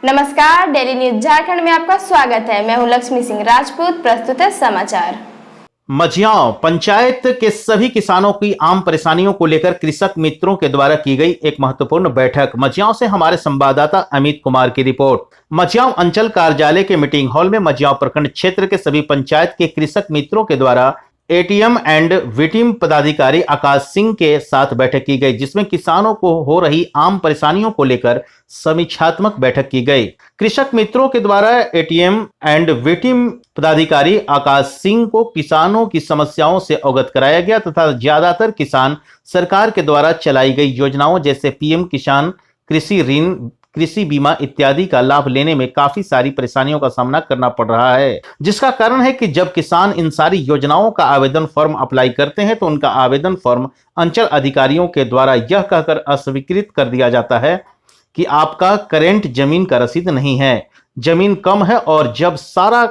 नमस्कार, daily news Jharkhand में आपका स्वागत है। मैं हूं लक्ष्मी सिंह राजपूत। प्रस्तुत है समाचार। मझियाओं पंचायत के सभी किसानों की आम परेशानियों को लेकर कृषक मित्रों के द्वारा की गई एक महत्वपूर्ण बैठक। मझियाओं से हमारे संवाददाता अमित कुमार की रिपोर्ट। मझियाओं अंचल कार्यालय के मीटिंग हॉल में मझियाओं प्रखंड क्षेत्र के सभी पंचायत के कृषक मित्रों के द्वारा एटीएम एंड वीटीएम पदाधिकारी आकाश सिंह के साथ बैठक की गई, जिसमें किसानों को हो रही आम परेशानियों को लेकर समीक्षात्मक बैठक की गई। कृषक मित्रों के द्वारा एटीएम एंड वीटीएम पदाधिकारी आकाश सिंह को किसानों की समस्याओं से अवगत कराया गया तथा ज्यादातर किसान सरकार के द्वारा चलाई गई योजनाओं जैसे पीएम किसान, कृषि ऋण, कृषि बीमा इत्यादि का लाभ लेने में काफी सारी परेशानियों का सामना करना पड़ रहा है, जिसका कारण है कि जब किसान इन सारी योजनाओं का आवेदन फॉर्म अप्लाई करते हैं तो उनका आवेदन फॉर्म अंचल अधिकारियों के द्वारा यह कहकर अस्वीकृत कर दिया जाता है कि आपका करेंट जमीन का रसीद नहीं है, जमीन कम है, और जब सारा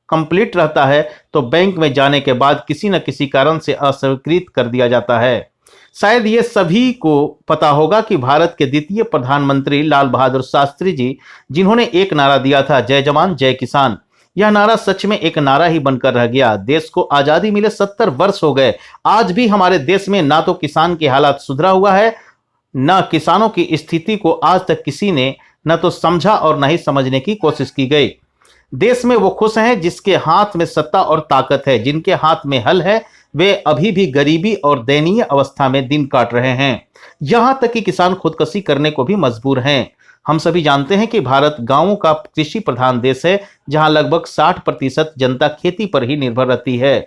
कंप्लीट रहता है तो बैंक में जाने के बाद किसी न किसी कारण से अस्वीकृत कर दिया जाता है। शायद ये सभी को पता होगा कि भारत के द्वितीय प्रधानमंत्री लाल बहादुर शास्त्री जी, जिन्होंने एक नारा दिया था, जय जवान जय किसान, यह नारा सच में एक नारा ही बनकर रह गया। देश को आजादी मिले 70 वर्ष हो गए, आज भी हमारे देश में ना तो किसान की हालत सुधरा हुआ है, न किसानों की स्थिति को आज तक किसी ने न तो समझा और न ही समझने की कोशिश की गई। देश में वो खुश हैं जिसके हाथ में सत्ता और ताकत है, जिनके हाथ में हल है, वे अभी भी गरीबी और दयनीय अवस्था में दिन काट रहे हैं। यहां तक कि किसान खुदकुशी करने को भी मजबूर हैं। हम सभी जानते हैं कि भारत गांवों का कृषि प्रधान देश है, जहां लगभग 60% जनता खेती पर ही निर्भर रहती है।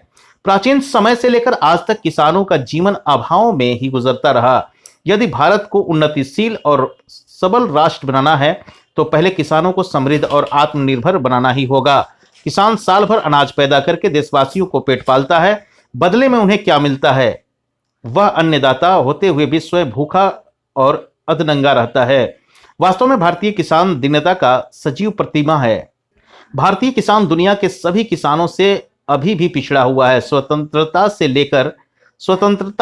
प्राचीन समय से लेकर आज तक किसानों का जीवन अभाव में ही गुजरता रहा। यदि भारत को उन्नतिशील और सबल राष्ट्र बनाना है तो पहले किसानों को समृद्ध और आत्मनिर्भर बनाना ही होगा। किसान साल भर अनाज पैदा करके देशवासियों को पेट पालता है, बदले में उन्हें क्या मिलता है? वह अन्नदाता होते हुए भी स्वयं भूखा और अधनंगा रहता है। वास्तव में भारतीय किसान दीनता का सजीव प्रतिमा है। भारतीय किसान दुनिया के सभी किसानों से अभी भी पिछड़ा हुआ है। स्वतंत्रता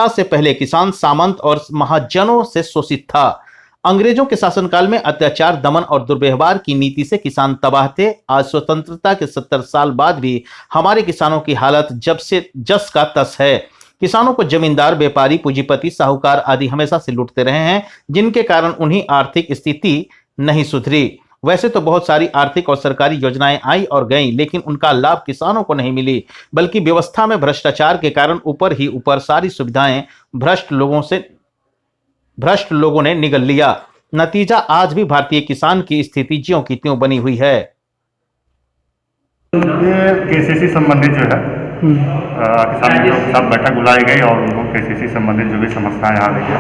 से पहले किसान सामंत और महाजनों से शोषित था। अंग्रेजों के शासनकाल में अत्याचार, दमन और दुर्व्यवहार की नीति से किसान तबाह थे। आज स्वतंत्रता के 70 साल बाद भी हमारे किसानों की हालत जब से जस का तस है। किसानों को जमींदार, व्यापारी, पूंजीपति, साहूकार आदि हमेशा से लूटते रहे हैं, जिनके कारण उन्हीं आर्थिक स्थिति नहीं सुधरी। वैसे तो बहुत सारी आर्थिक और सरकारी योजनाएं आई और गईं, लेकिन उनका लाभ किसानों को नहीं मिली, बल्कि व्यवस्था में भ्रष्टाचार के कारण ऊपर ही ऊपर सारी सुविधाएं भ्रष्ट लोगों ने निगल लिया। नतीजा आज भी भारतीय किसान की स्थिति ज्यों की त्यों बनी हुई है। ये केसीसी संबंधित जो है किसानों के साथ बैठक बुलाई गई और उनको केसीसी संबंधित जो भी समस्याएं आ रही है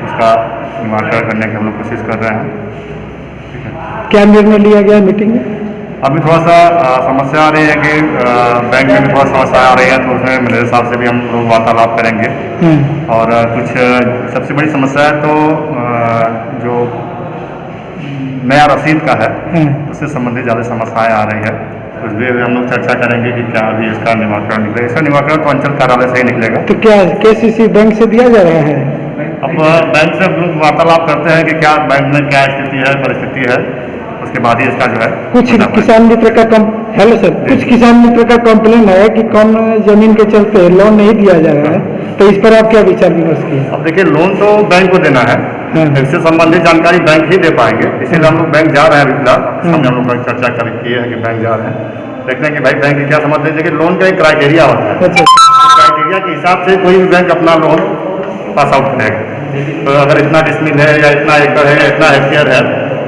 उसका निवारण करने की हम लोग कोशिश कर रहे हैं। क्या निर्णय लिया गया मीटिंग में? अभी थोड़ा सा समस्या आ रही है कि बैंक में भी थोड़ा समस्या आ रही है, तो उसमें मैनेजर साहब से भी हम लोग वार्तालाप करेंगे। और कुछ सबसे बड़ी समस्या है तो जो नया रसीद का है उससे संबंधित ज़्यादा समस्याएं आ रही है, उस भी हम लोग चर्चा करेंगे कि क्या अभी इसका निराकरण निकलेगा। इसका निराकरण तो अंचल कार्यालय से ही निकलेगा। तो क्या केसीसी बैंक से दिया जा रहा है? अब बैंक से हम लोग वार्तालाप करते हैं कि क्या बैंक में क्या स्थिति है, परिस्थिति है, उसके बाद ही इसका जो है कुछ किसान मित्र का कुछ किसान मित्र का कंप्लेन है कि कम जमीन के चलते लोन नहीं दिया जा रहा है, तो इस पर आप क्या विचार विमर्श किए? अब देखिए, लोन तो बैंक को देना है, इससे संबंधित जानकारी बैंक ही दे पाएंगे, इसीलिए हम लोग बैंक जा रहे हैं। अभी फिलहाल हमने हम लोग चर्चा की है कि बैंक जा रहे हैं, देखते हैं कि भाई बैंक क्या समझते हैं कि लोन का एक क्राइटेरिया होता है। क्राइटेरिया के हिसाब से कोई भी बैंक अपना लोन पास आउट करेगा। तो अगर इतना डिसमिल है या इतना एकड़ है या इतना हेक्टेयर है,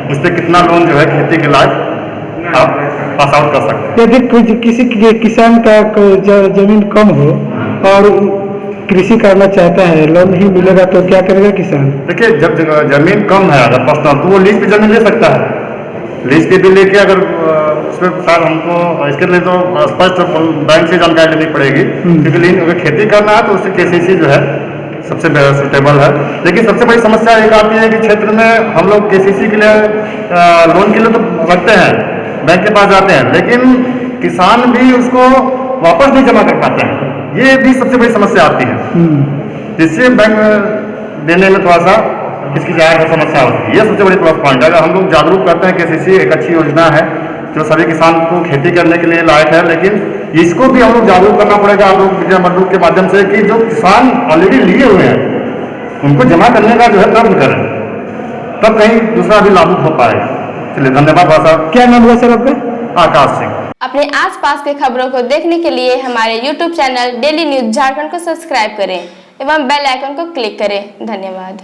उस पर कितना लोन जो है खेती के लायक आप पास आउट कर सकते हैं। यदि किसी किसान का जमीन कम हो और कृषि करना चाहता है, लोन नहीं मिलेगा तो क्या करेगा किसान? देखिए, जब जमीन कम है अगर पर्सनल, तो वो लीज पे जमीन ले सकता है। लीज पे भी लेके अगर उसमें सर हमको इसके लिए तो स्पष्ट बैंक से जानकारी लेनी पड़ेगी, क्योंकि अगर खेती करना है तो उससे केसीसी जो है सबसे सुटेबल है। लेकिन सबसे बड़ी समस्या एक आती है कि क्षेत्र में हम लोग केसीसी के लिए लोन के लिए तो रखते हैं, बैंक के पास जाते हैं, लेकिन किसान भी उसको वापस नहीं जमा कर पाते हैं। ये भी सबसे बड़ी समस्या आती है, जिससे बैंक देने में थोड़ा सा इसकी ज़्यादा समस्या होती है। ये सबसे बड़ी प्लस पॉइंट है। अगर हम लोग जागरूक करते हैं KCC एक अच्छी योजना है जो सभी किसान को खेती करने के लिए लायक है, लेकिन इसको भी हम लोग जागरूक करना पड़ेगा आप लोग मीडिया मंडल के माध्यम से कि जो किसान ऑलरेडी लिए हुए हैं उनको जमा करने का जो है कर्म करें, तब कहीं दूसरा भी लागू हो पाएगा। चलिए धन्यवाद भाई साहब। क्या नाम हुआ सर आपका? आकाश सिंह। अपने आसपास के खबरों को देखने के लिए हमारे YouTube channel daily news Jharkhand को सब्सक्राइब करें एवं बेल आइकन को क्लिक करें। धन्यवाद।